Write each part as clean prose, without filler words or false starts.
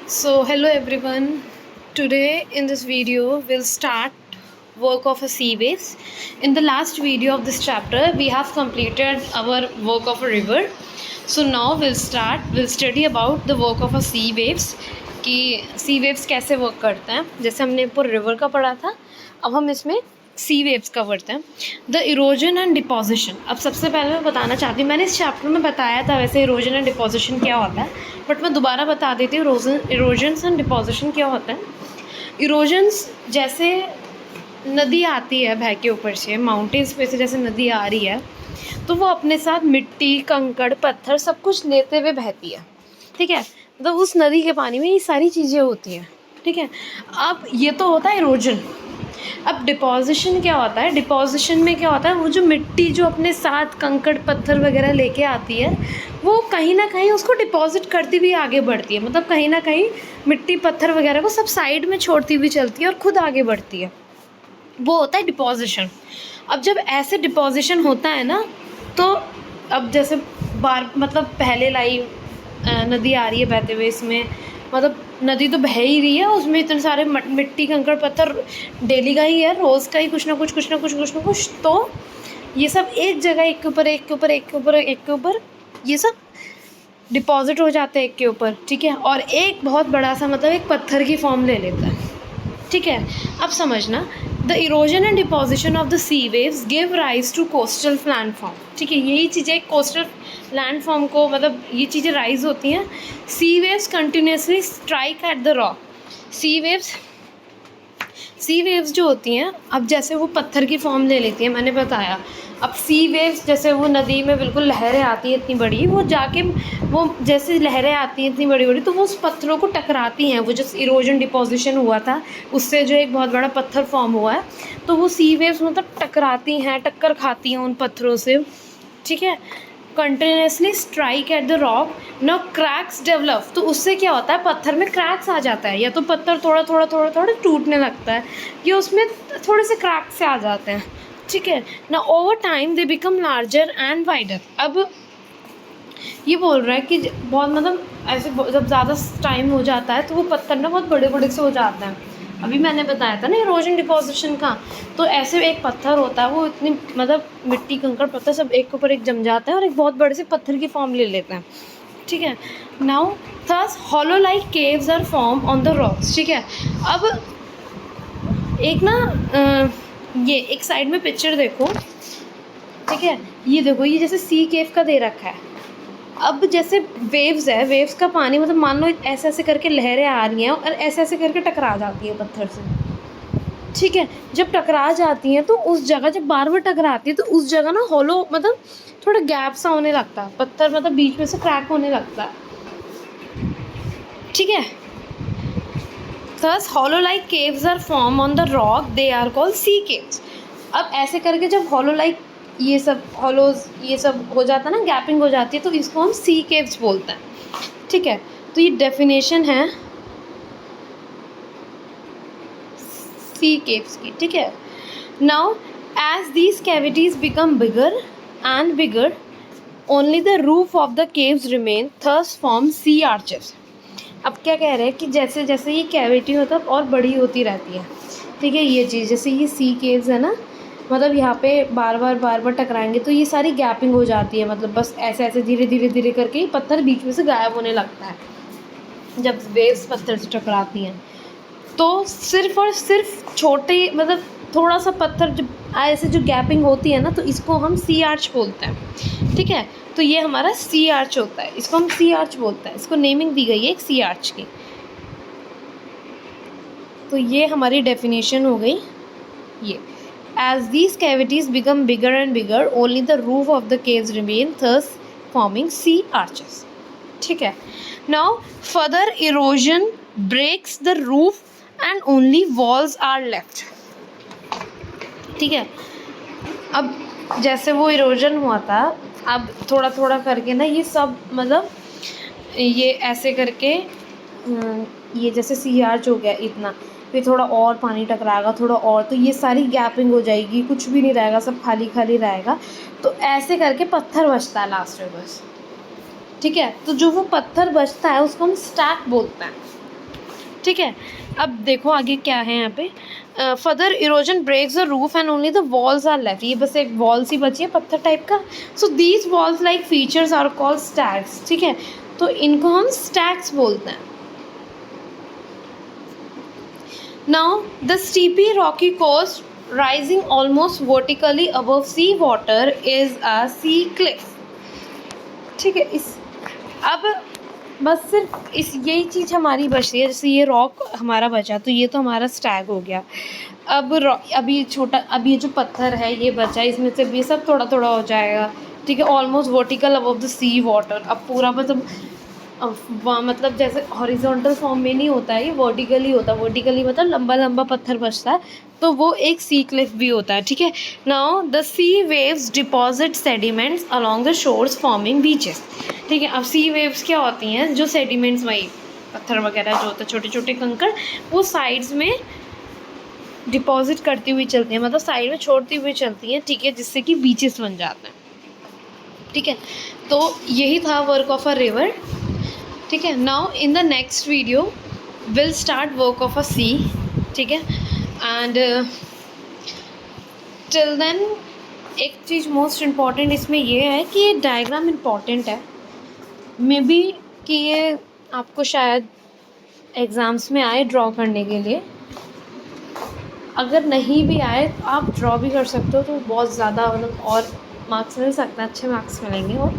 So hello everyone. Today in this video we'll start work of a sea waves. In the last video of this chapter we have completed our work of a river. So now we'll study about the work of a sea waves कि sea waves कैसे work करते हैं. जैसे हमने ऊपर river का पढ़ा था, अब हम इसमें सी वेव्स का पढ़ते हैं. The erosion and deposition. अब सबसे पहले मैं बताना चाहती हूँ, मैंने इस चैप्टर में बताया था वैसे इरोजन एंड डिपोजिशन क्या होता है, बट मैं दोबारा बता देती हूँ इरोजन्स एंड डिपोजिशन क्या होता है. इरोजन्स जैसे नदी आती है बह के ऊपर से, माउंटेन्स पे से जैसे नदी आ रही है तो वो अपने साथ मिट्टी, कंकड़, पत्थर सब कुछ लेते हुए बहती है. ठीक है, मतलब उस नदी के पानी में ये सारी चीज़ें होती हैं. ठीक है, अब ये तो होता है इरोजन. अब डिपोजिशन क्या होता है? डिपोजिशन में क्या होता है, वो जो मिट्टी जो अपने साथ कंकड़ पत्थर वगैरह लेके आती है वो कहीं ना कहीं उसको डिपॉजिट करती हुई आगे बढ़ती है. मतलब कहीं ना कहीं मिट्टी पत्थर वगैरह को सब साइड में छोड़ती हुई चलती है और खुद आगे बढ़ती है. वो होता है डिपोजिशन. अब जब ऐसे डिपोजिशन होता है ना, तो अब जैसे बार मतलब पहले लाई नदी आ रही है बहते हुए, इसमें मतलब नदी तो बह ही रही है, उसमें इतने सारे मिट्टी कंकड़ पत्थर डेली का ही है, रोज़ का ही कुछ ना कुछ. तो ये सब एक जगह एक के ऊपर एक के ऊपर एक के ऊपर एक के ऊपर ये सब डिपॉजिट हो जाते हैं एक के ऊपर. ठीक है, और एक बहुत बड़ा सा मतलब एक पत्थर की फॉर्म ले लेता है. ठीक है, अब समझना, the erosion and deposition of the sea waves give rise to coastal landform. ठीक है, यही चीज़ें कोस्टल लैंडफॉर्म को मतलब ये चीज़ें राइज होती हैं. Sea waves continuously strike at the rock. Sea waves जो होती हैं, अब जैसे वो पत्थर की फॉर्म ले लेती हैं, मैंने बताया. अब सी वेव्स जैसे वो नदी में बिल्कुल लहरें आती हैं इतनी बड़ी, वो जाके वो जैसे लहरें आती हैं इतनी बड़ी बड़ी तो वो उस पत्थरों को टकराती हैं. वो जो इरोजन डिपोजिशन हुआ था उससे जो एक बहुत बड़ा पत्थर फॉर्म हुआ है, तो वो सी वेव्स मतलब टकराती हैं, टक्कर खाती हैं उन पत्थरों से. ठीक है, continuously strike at the rock. Now cracks develop. तो उससे क्या होता है, पत्थर में क्रैक्स आ जाता है, या तो पत्थर थोड़ा थोड़ा थोड़ा थोड़ा टूटने लगता है, या उसमें थोड़े से क्रैक्स से आ जाते हैं. ठीक है ना, over time they become larger and wider. अब ये बोल रहा है कि बहुत मतलब ऐसे जब ज़्यादा टाइम हो जाता है तो वो पत्थर ना बहुत बड़े बड़े से हो जाते हैं. अभी मैंने बताया था ना इरोजन डिपोजिशन का, तो ऐसे एक पत्थर होता है, वो इतनी मतलब मिट्टी कंकड़ पत्थर सब एक के ऊपर एक जम जाता है और एक बहुत बड़े से पत्थर की फॉर्म ले लेते हैं. ठीक है, now thus hollow like caves are form on the rocks. ठीक है, अब एक ना ये एक साइड में पिक्चर देखो. ठीक है, ये देखो, ये जैसे सी केव का दे रखा है. अब जैसे वेव्स है, वेव्स का पानी मतलब मान लो ऐसे ऐसे करके लहरें आ रही हैं और ऐसे ऐसे करके टकरा जाती है पत्थर से. ठीक है, जब टकरा जाती हैं तो उस जगह जब बार बार टकराती है तो उस जगह ना हॉलो मतलब थोड़ा गैप सा होने लगता है, पत्थर मतलब बीच में से क्रैक होने लगता है. ठीक है, thus hollow like caves are formed on the rock, they are called sea caves. अब ऐसे करके जब hollow like ये सब hollows ये सब हो जाता है ना, गैपिंग हो जाती है, तो इसको हम sea caves बोलते हैं. ठीक है, तो ये डेफिनेशन है sea caves की. ठीक है, now as these cavities become bigger and bigger, only the roof of the caves remain, thus form sea arches. अब क्या कह रहे हैं कि जैसे जैसे ये कैविटी मतलब और बड़ी होती रहती है. ठीक है, ये चीज़ जैसे ये सी केव्स है ना, मतलब यहाँ पे बार बार टकराएंगे तो ये सारी गैपिंग हो जाती है, मतलब बस ऐसे ऐसे धीरे धीरे धीरे करके ये पत्थर बीच में से गायब होने लगता है जब वेव्स पत्थर से टकराती हैं. तो सिर्फ और सिर्फ छोटे मतलब थोड़ा सा पत्थर जब ऐसे जो गैपिंग होती है ना, तो इसको हम सी आर्च बोलते हैं. ठीक है, तो ये हमारा सी आर्च होता है, इसको हम सी आर्च बोलते हैं. इसको नेमिंग दी गई है एक सी आर्च की. तो ये हमारी डेफिनेशन हो गई. ये as these cavities become bigger and bigger, only the roof of the caves remain, thus forming sea arches. ठीक है, now further erosion breaks the roof and only walls are left. ठीक है, अब जैसे वो इरोजन हुआ था, अब थोड़ा थोड़ा करके ना ये सब मतलब ये ऐसे करके ये जैसे सी आर्च हो गया इतना, फिर थोड़ा और पानी टकराएगा थोड़ा और, तो ये सारी गैपिंग हो जाएगी, कुछ भी नहीं रहेगा, सब खाली खाली रहेगा. तो ऐसे करके पत्थर बचता है लास्ट में बस. ठीक है, तो जो वो पत्थर बचता है उसको हम स्टैक बोलते हैं. ठीक है, अब देखो आगे क्या है यहाँ पे। Further erosion breaks the roof and only the walls are left. ये बस एक वॉल सी बची है पत्थर टाइप का। So these walls like features are called stacks. ठीक है, तो इनको हम स्टैक्स बोलते हैं। Now the steepy rocky coast rising almost vertically above sea water is a sea cliff। ठीक है, इस अब बस सिर्फ इस यही चीज़ हमारी बच रही है। जैसे ये रॉक हमारा बचा तो ये तो हमारा स्टैग हो गया। अब ये छोटा, अब ये जो पत्थर है ये बचा, इसमें से भी सब थोड़ा थोड़ा हो जाएगा। ठीक है, almost vertical above the sea water. अब पूरा मतलब जैसे हॉरिजॉन्टल फॉर्म में नहीं होता है, ये वर्टिकली होता है। वर्टिकली मतलब लंबा लंबा पत्थर बचता है, तो वो एक सी क्लिफ भी होता है। ठीक है, now the sea waves deposit sediments along the shores forming beaches. ठीक है, अब सी वेव्स क्या होती हैं, जो सेडिमेंट्स, वही पत्थर वगैरह जो होता है, छोटे छोटे कंकड़, वो साइड्स में डिपॉजिट करती हुई चलती हैं, मतलब साइड में छोड़ती हुई चलती हैं। ठीक है, जिससे कि बीचेस बन जाते हैं। ठीक है, तो यही था वर्क ऑफ अ रिवर। ठीक है, now in the next video will start work of a sea. ठीक है, एंड टिल देन एक चीज़ मोस्ट इम्पॉर्टेंट इसमें ये है कि ये डायग्राम इम्पॉर्टेंट है। मे बी कि ये आपको शायद एग्ज़ाम्स में आए ड्रॉ करने के लिए। अगर नहीं भी आए तो आप ड्रॉ भी कर सकते हो, तो बहुत ज़्यादा मतलब और मार्क्स मिल सकते हैं, अच्छे मार्क्स मिलेंगे। और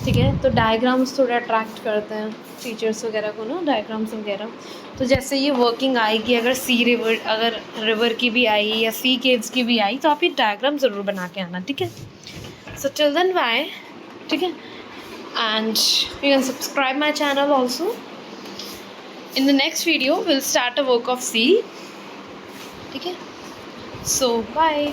ठीक है, तो डायग्राम्स थोड़ा अट्रैक्ट करते हैं टीचर्स वगैरह को ना, डायग्राम्स वगैरह। तो जैसे ये वर्किंग आएगी, अगर रिवर की भी आई या सी केव्स की भी आई, तो आप ये डायग्राम ज़रूर बना के आना। ठीक है, सो टिल देन बाय। ठीक है, and you can subscribe my channel also. In the next video will start a work of sea. ठीक है, सो बाय।